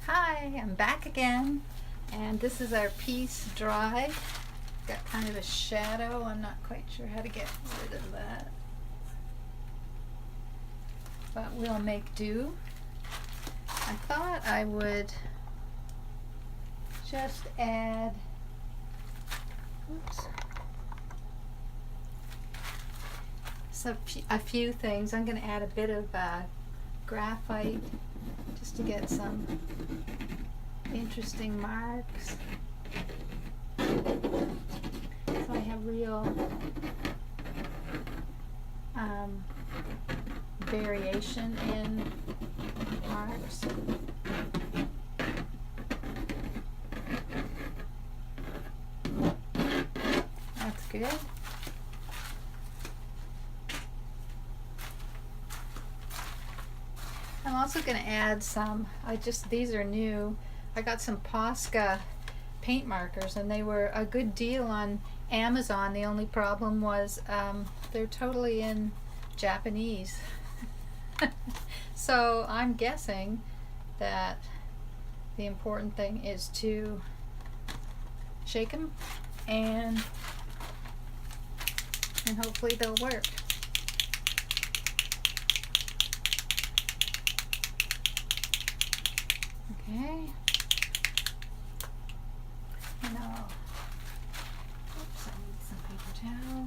Hi, I'm back again, and this is our piece dry. Got kind of a shadow. I'm not quite sure how to get rid of that, but we'll make do. I thought I would just add, oops, so a few things. I'm going to add a bit of graphite just to get some interesting marks. So I have real variation in marks. That's good. I'm also going to add some, these are new. I got some Posca paint markers and they were a good deal on Amazon. The only problem was they're totally in Japanese. So I'm guessing that the important thing is to shake them and hopefully they'll work. Okay. Now, oops, I need some paper towel.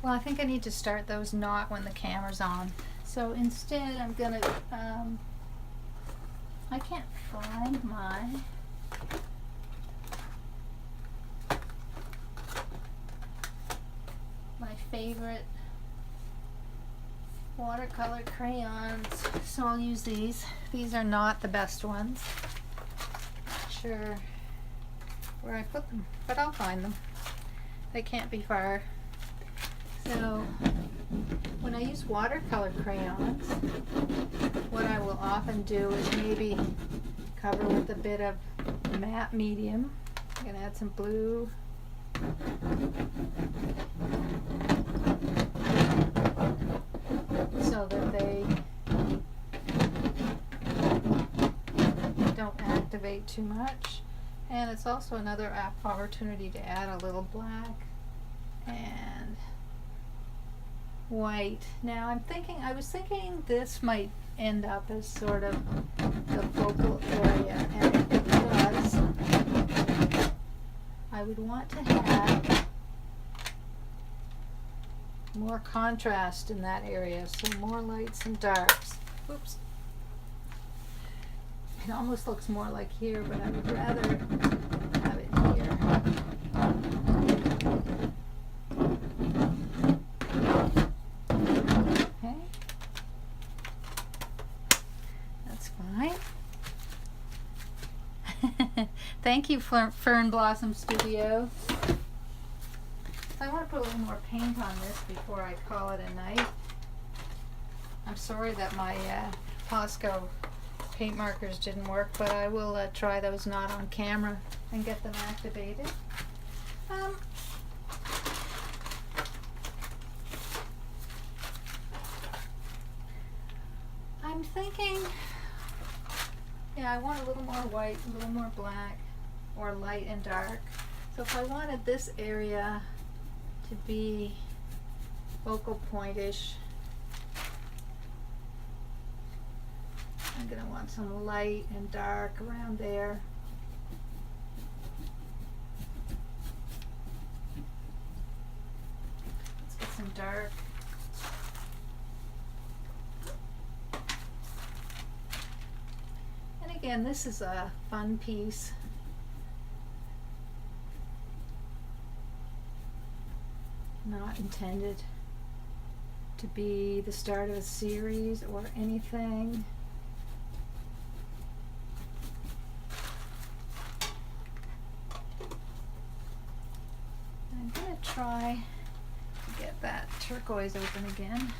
Well, I think I need to start those not when the camera's on. So instead I'm gonna, I can't find my favorite watercolor crayons, so I'll use these. These are not the best ones. Not sure where I put them, but I'll find them. They can't be far. So when I use watercolor crayons, what I will often do is maybe cover with a bit of matte medium. I'm going to add some blue. So that they don't activate too much. And it's also another opportunity to add a little black and white. Now I was thinking this might end up as sort of the focal area, and if it does, I would want to have more contrast in that area, so more lights and darks. Oops. It almost looks more like here, but I would rather have it here. Okay. That's fine. Thank you, Fern Blossom Studio. I want to put a little more paint on this before I call it a night. I'm sorry that my Posca paint markers didn't work, but I will try those not on camera and get them activated. I'm thinking, yeah, I want a little more white, a little more black, or light and dark. So if I wanted this area to be focal point-ish, I'm going to want some light and dark around there. Let's get some dark. And again, this is a fun piece. Not intended to be the start of a series or anything. I'm going to try to get that turquoise open again.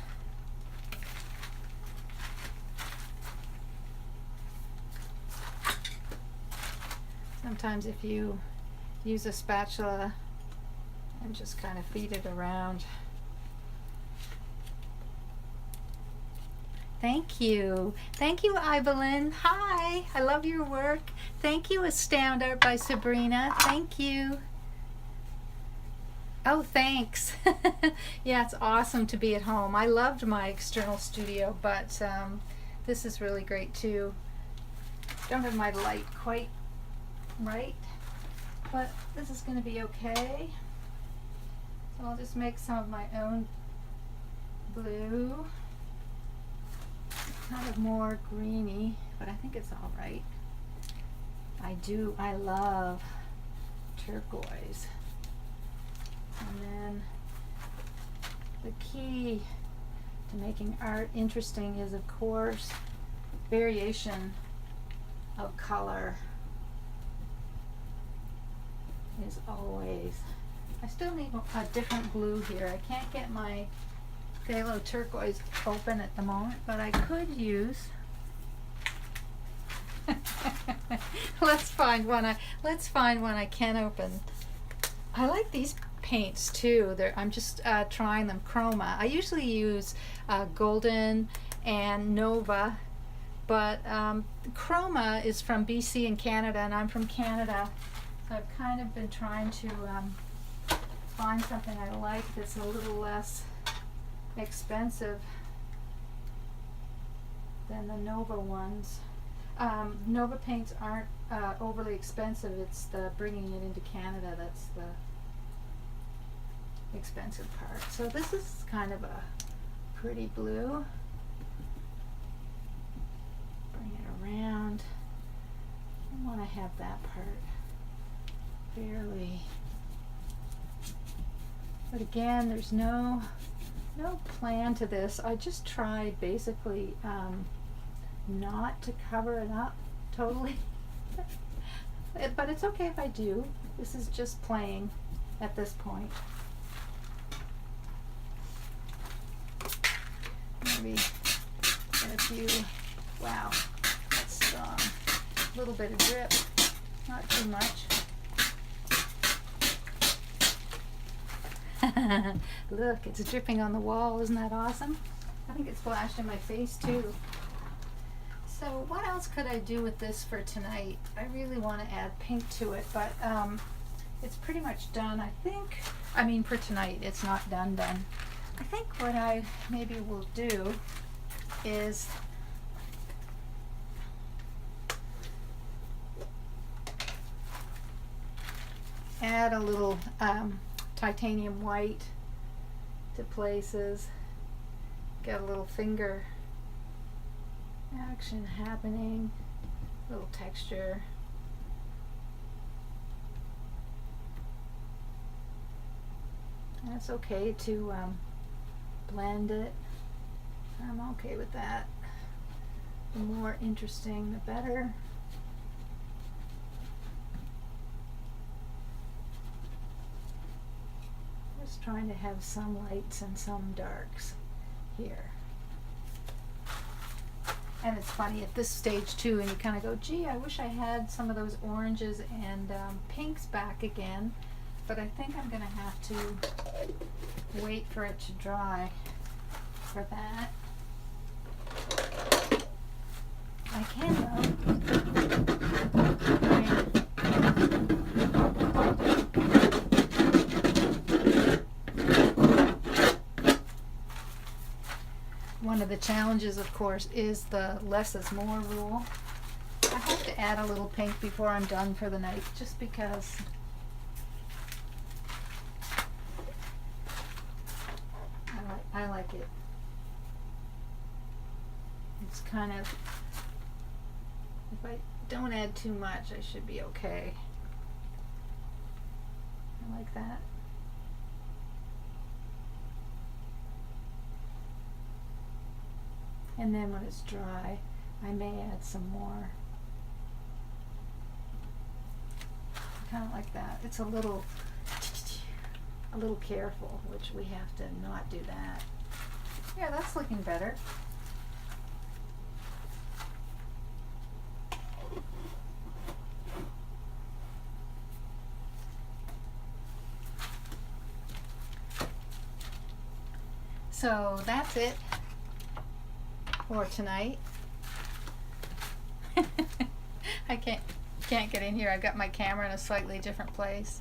Sometimes if you use a spatula and just kind of feed it around. Thank you. Thank you, Evelyn. Hi, I love your work. Thank you, Astound Art by Sabrina. Thank you. Oh, thanks. Yeah, it's awesome to be at home. I loved my external studio, but this is really great too. Don't have my light quite right, but this is going to be okay. So I'll just make some of my own blue. Kind of more greeny, but I think it's all right. I love turquoise. And then the key to making art interesting is, of course, variation of color is always. I still need a different blue here. I can't get my phthalo turquoise open at the moment, but I could use let's find one I can open. I like these paints too. I'm just trying them. Chroma. I usually use Golden and Nova, but Chroma is from BC in Canada, and I'm from Canada, so I've kind of been trying to find something I like that's a little less expensive than the Nova ones. Nova paints aren't overly expensive. It's the bringing it into Canada that's the expensive part. So this is kind of a pretty blue. Bring it around. I want to have that part fairly. But again, there's no plan to this. I just tried basically not to cover it up totally. But it's okay if I do. This is just playing at this point. Maybe get a few. Wow, that's strong. A little bit of drip, not too much. Look, it's dripping on the wall. Isn't that awesome? I think it splashed in my face too. So what else could I do with this for tonight? I really want to add pink to it, but it's pretty much done, I think. I mean, for tonight, it's not done. I think what I maybe will do is add a little titanium white to places, get a little finger action happening, a little texture. And it's okay to blend it. I'm okay with that. The more interesting, the better. Just trying to have some lights and some darks here. And it's funny at this stage too, and you kind of go, gee, I wish I had some of those oranges and pinks back again, but I think I'm going to have to wait for it to dry for that. I can though. One of the challenges, of course, is the less is more rule. I have to add a little pink before I'm done for the night, just because I like it. It's kind of, if I don't add too much, I should be okay. I like that. And then when it's dry, I may add some more. Kind of like that. It's a little a little careful, which we have to not do that. Yeah, that's looking better. So that's it for tonight. I can't get in here. I've got my camera in a slightly different place.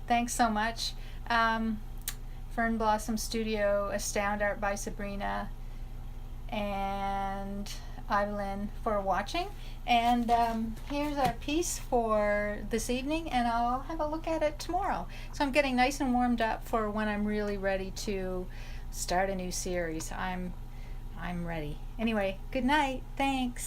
Thanks so much. Fern Blossom Studio, Astound Art by Sabrina, and Evelyn for watching. And here's our piece for this evening, and I'll have a look at it tomorrow. So I'm getting nice and warmed up for when I'm really ready to start a new series. I'm ready. Anyway, good night. Thanks.